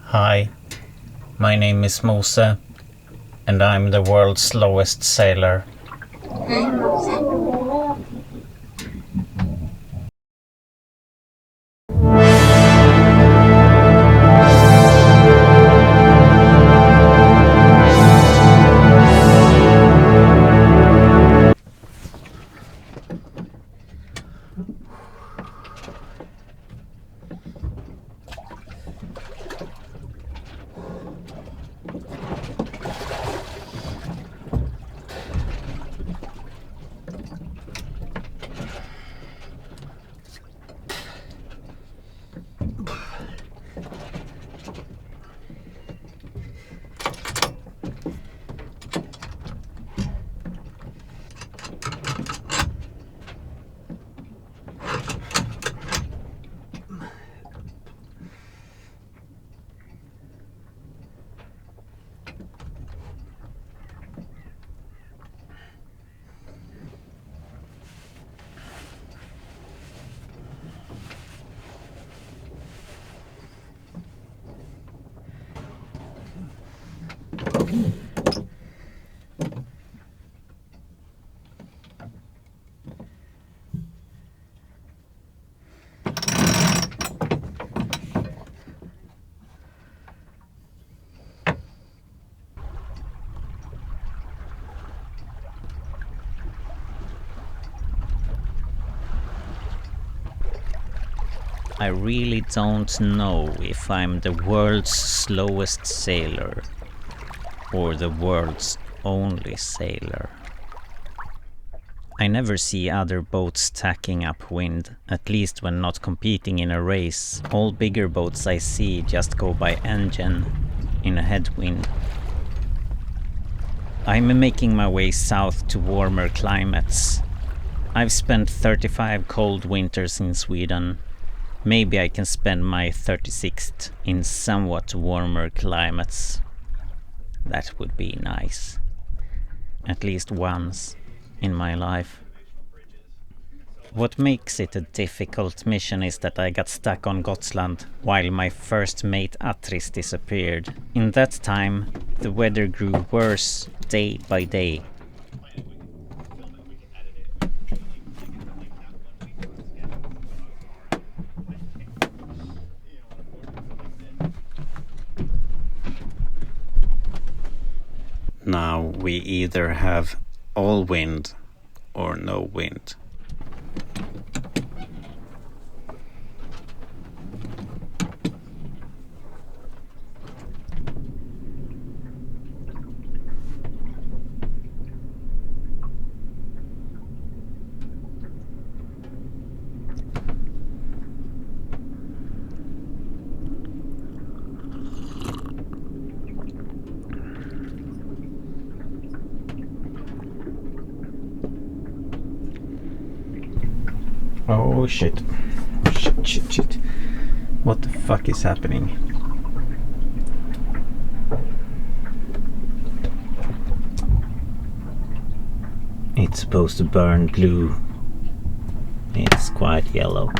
Hi, my name is Mose, and I'm the world's slowest sailor. Hi, Mose. I really don't know if I'm the world's slowest sailor or the world's only sailor. I never see other boats tacking upwind, at least when not competing in a race. All bigger boats I see just go by engine in a headwind. I'm making my way south to warmer climates. I've spent 35 cold winters in Sweden. Maybe I can spend my 36th in somewhat warmer climates. That would be nice. At least once in my life. What makes it a difficult mission is that I got stuck on Gotland while my first mate Atris disappeared. In that time, the weather grew worse day by day. Now we either have all wind or no wind. Oh shit. Shit. What the fuck is happening? It's supposed to burn blue. It's quite yellow.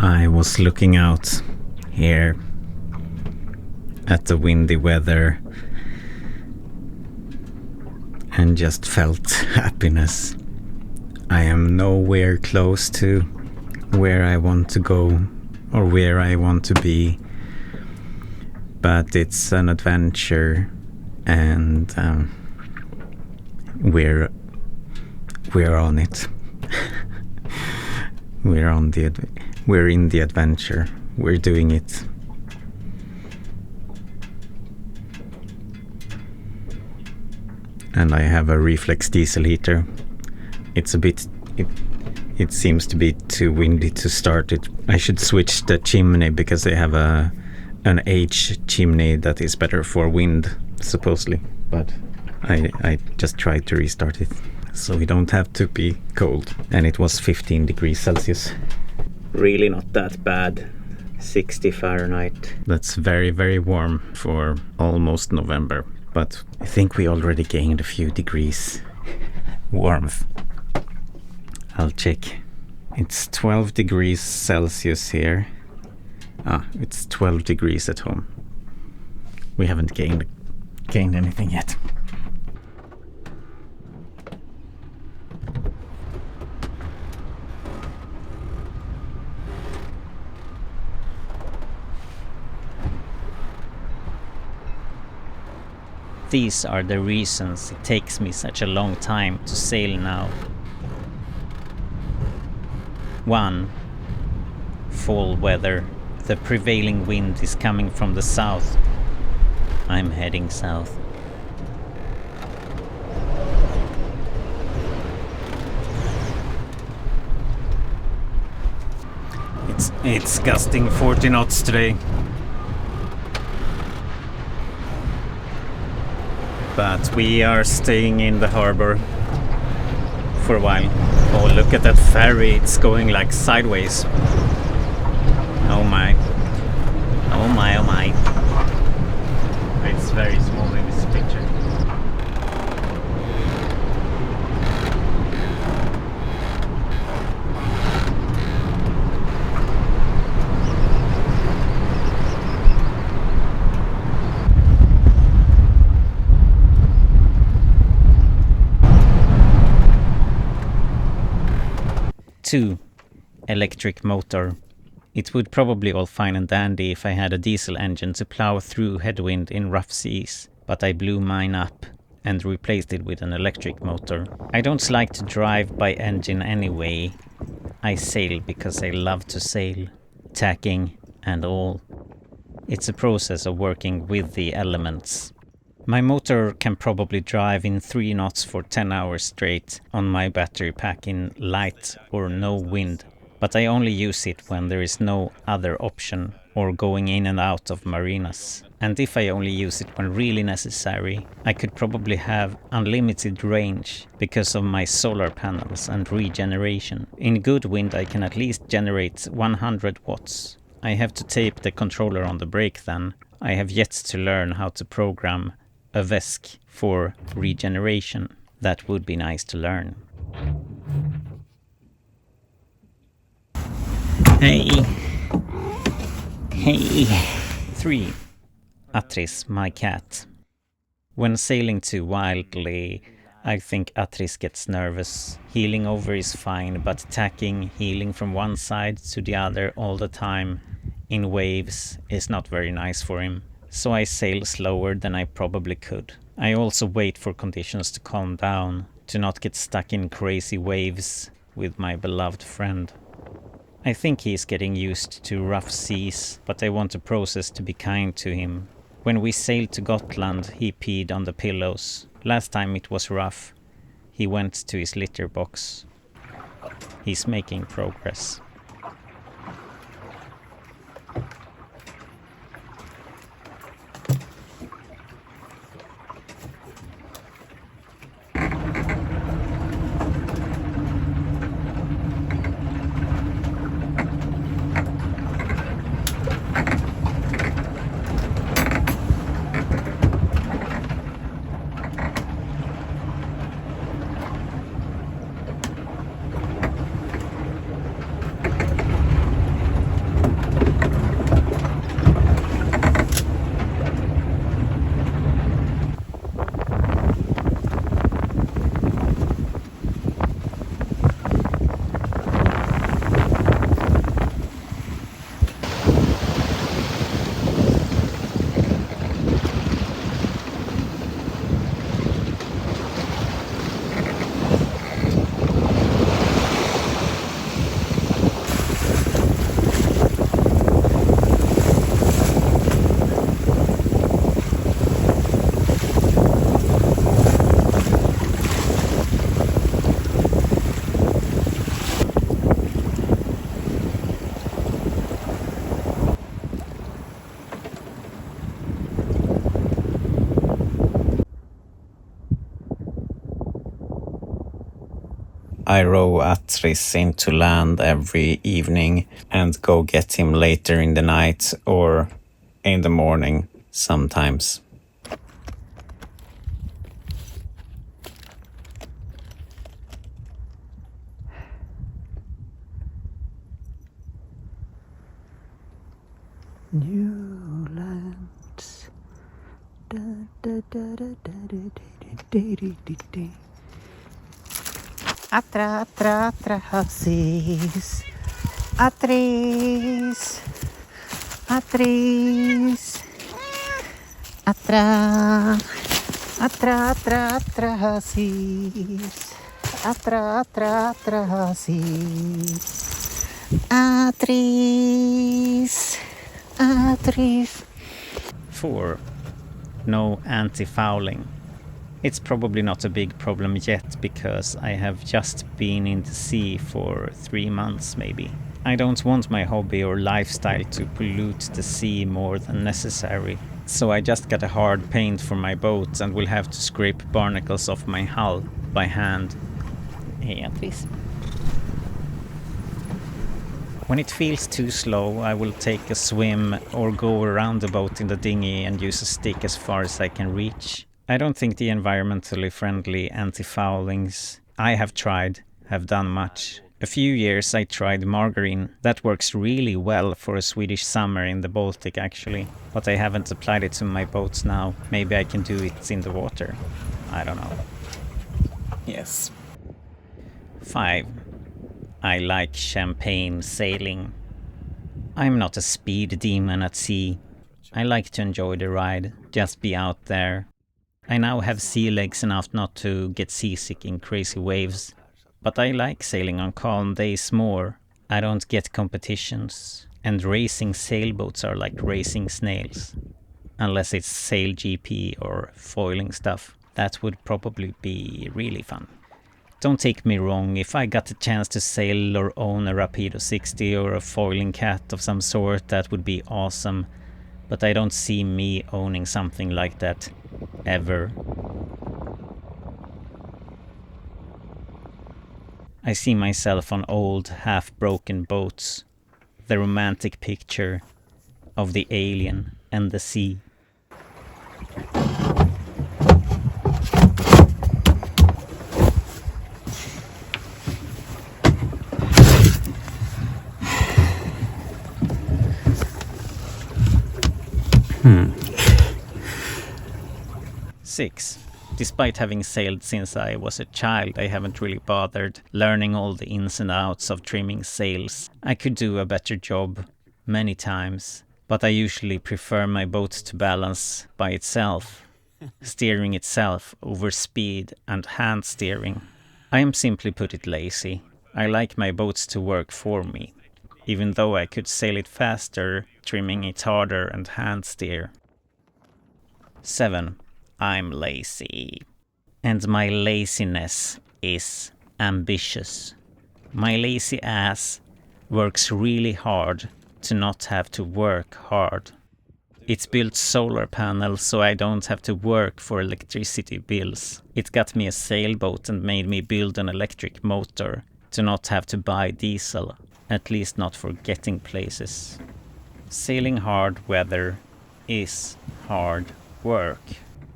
I was looking out here at the windy weather and just felt happiness. I am nowhere close to where I want to go or where I want to be, but it's an adventure, and we're on it. We're in the adventure. We're doing it. And I have a reflex diesel heater. It's a bit... It seems to be too windy to start it. I should switch the chimney because they have an H chimney that is better for wind, supposedly. But I just tried to restart it so we don't have to be cold. And it was 15 degrees Celsius. Really not that bad. 60 Fahrenheit. That's very, very warm for almost November. But I think we already gained a few degrees warmth. I'll check. It's 12 degrees Celsius here. It's 12 degrees at home. We haven't gained anything yet. These are the reasons it takes me such a long time to sail now. 1. Fall weather. The prevailing wind is coming from the south. I'm heading south. It's gusting 40 knots today. But we are staying in the harbor for a while. Oh, look at that ferry. It's going like sideways. Oh my. Oh my, oh my. It's very small in this picture. Two, electric motor. It would probably all fine and dandy if I had a diesel engine to plow through headwind in rough seas, but I blew mine up and replaced it with an electric motor. I don't like to drive by engine anyway. I sail because I love to sail, tacking and all. It's a process of working with the elements. My motor can probably drive in 3 knots for 10 hours straight on my battery pack in light or no wind, but I only use it when there is no other option or going in and out of marinas. And if I only use it when really necessary, I could probably have unlimited range because of my solar panels and regeneration. In good wind I can at least generate 100 watts. I have to tape the controller on the brake then. I have yet to learn how to program a VESC for regeneration. That would be nice to learn. Hey. Hey. 3. Atris, my cat. When sailing too wildly, I think Atris gets nervous. Heeling over is fine, but tacking, heeling from one side to the other all the time in waves is not very nice for him. So I sail slower than I probably could. I also wait for conditions to calm down, to not get stuck in crazy waves with my beloved friend. I think he is getting used to rough seas, but I want the process to be kind to him. When we sailed to Gotland, he peed on the pillows. Last time it was rough. He went to his litter box. He's making progress. I row Atris into land every evening and go get him later in the night or in the morning sometimes. New lands. Atris. Atris. Atris. Atrasis. Atris. Atris. 4. No anti-fouling. It's probably not a big problem yet because I have just been in the sea for 3 months maybe. I don't want my hobby or lifestyle to pollute the sea more than necessary, so I just got a hard paint for my boat and will have to scrape barnacles off my hull by hand. Hey, Atris. When it feels too slow, I will take a swim or go around the boat in the dinghy and use a stick as far as I can reach. I don't think the environmentally friendly anti-foulings I have tried have done much. A few years I tried margarine. That works really well for a Swedish summer in the Baltic actually, but I haven't applied it to my boats now. Maybe I can do it in the water. I don't know. Yes. 5. I like champagne sailing. I'm not a speed demon at sea. I like to enjoy the ride, just be out there. I now have sea legs enough not to get seasick in crazy waves, but I like sailing on calm days more. I don't get competitions, and racing sailboats are like racing snails. Unless it's sail GP or foiling stuff. That would probably be really fun. Don't take me wrong, if I got a chance to sail or own a Rapido 60 or a foiling cat of some sort, that would be awesome. But I don't see me owning something like that, ever. I see myself on old, half-broken boats. The romantic picture of the alien and the sea. Six. Despite having sailed since I was a child, I haven't really bothered learning all the ins and outs of trimming sails. I could do a better job many times, but I usually prefer my boat to balance by itself, steering itself over speed and hand steering. I am simply put it lazy. I like my boats to work for me, even though I could sail it faster, trimming it harder and hand steer. 7. I'm lazy. And my laziness is ambitious. My lazy ass works really hard to not have to work hard. It built solar panels so I don't have to work for electricity bills. It got me a sailboat and made me build an electric motor to not have to buy diesel, at least not for getting places. Sailing hard weather is hard work.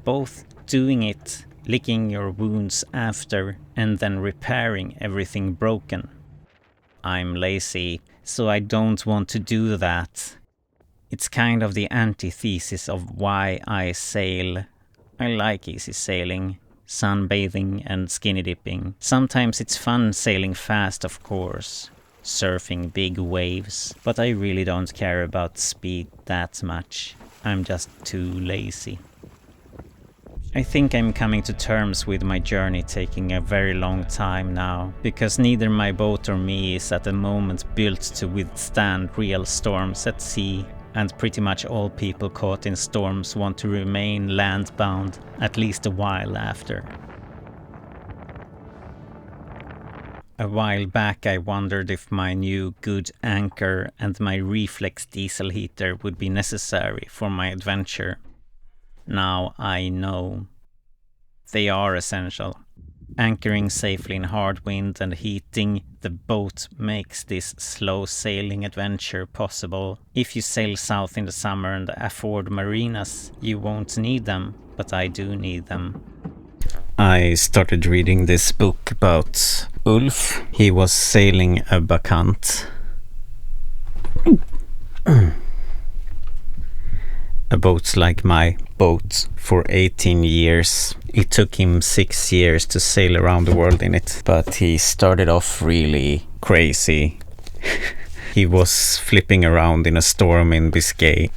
Both doing it, licking your wounds after, and then repairing everything broken. I'm lazy, so I don't want to do that. It's kind of the antithesis of why I sail. I like easy sailing, sunbathing and skinny dipping. Sometimes it's fun sailing fast, of course, surfing big waves, but I really don't care about speed that much. I'm just too lazy. I think I'm coming to terms with my journey taking a very long time now, because neither my boat or me is at the moment built to withstand real storms at sea, and pretty much all people caught in storms want to remain landbound at least a while after. A while back I wondered if my new good anchor and my reflex diesel heater would be necessary for my adventure. Now I know. They are essential. Anchoring safely in hard wind and heating the boat makes this slow sailing adventure possible. If you sail south in the summer and afford marinas, you won't need them, but I do need them. I started reading this book about Ulf. He was sailing a Bacchant. A boat like my boat for 18 years. It took him 6 years to sail around the world in it, but he started off really crazy. He was flipping around in a storm in Biscay.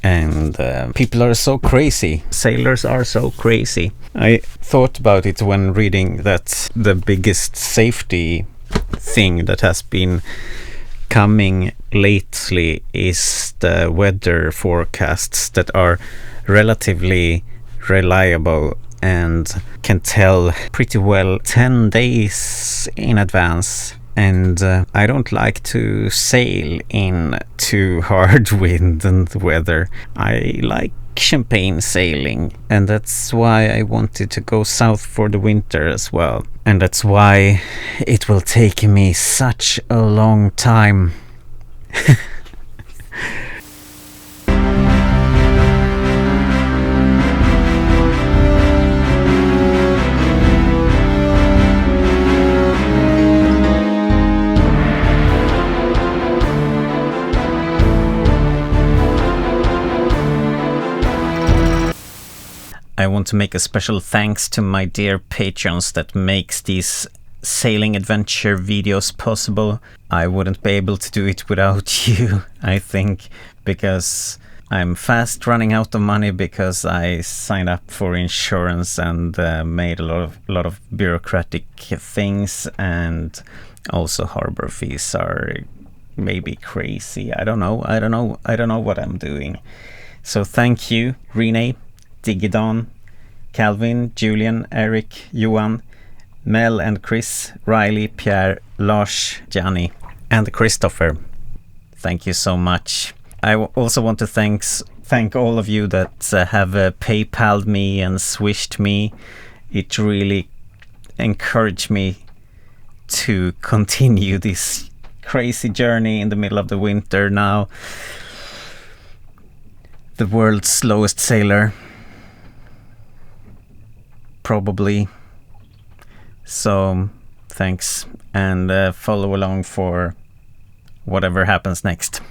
And people are so crazy. Sailors are so crazy. I thought about it when reading that the biggest safety thing that has been coming lately is the weather forecasts that are relatively reliable and can tell pretty well 10 days in advance. And I don't like to sail in too hard wind and weather. I like champagne sailing, and that's why I wanted to go south for the winter as well. And that's why it will take me such a long time. I want to make a special thanks to my dear patrons that makes these sailing adventure videos possible. I wouldn't be able to do it without you, I think, because I'm fast running out of money because I signed up for insurance and made a lot of bureaucratic things, and also harbor fees are maybe crazy. I don't know what I'm doing. So thank you, Renay, Diggidan, Calvin, Julien, Eric, Johan, Mel and Chris, Rylee, Pierre, Lars, Jannie, and Christopher. Thank you so much. I also want to thank all of you that have PayPal'd me and Swished me. It really encouraged me to continue this crazy journey in the middle of the winter now. The world's slowest sailor. Probably. So thanks, and follow along for whatever happens next.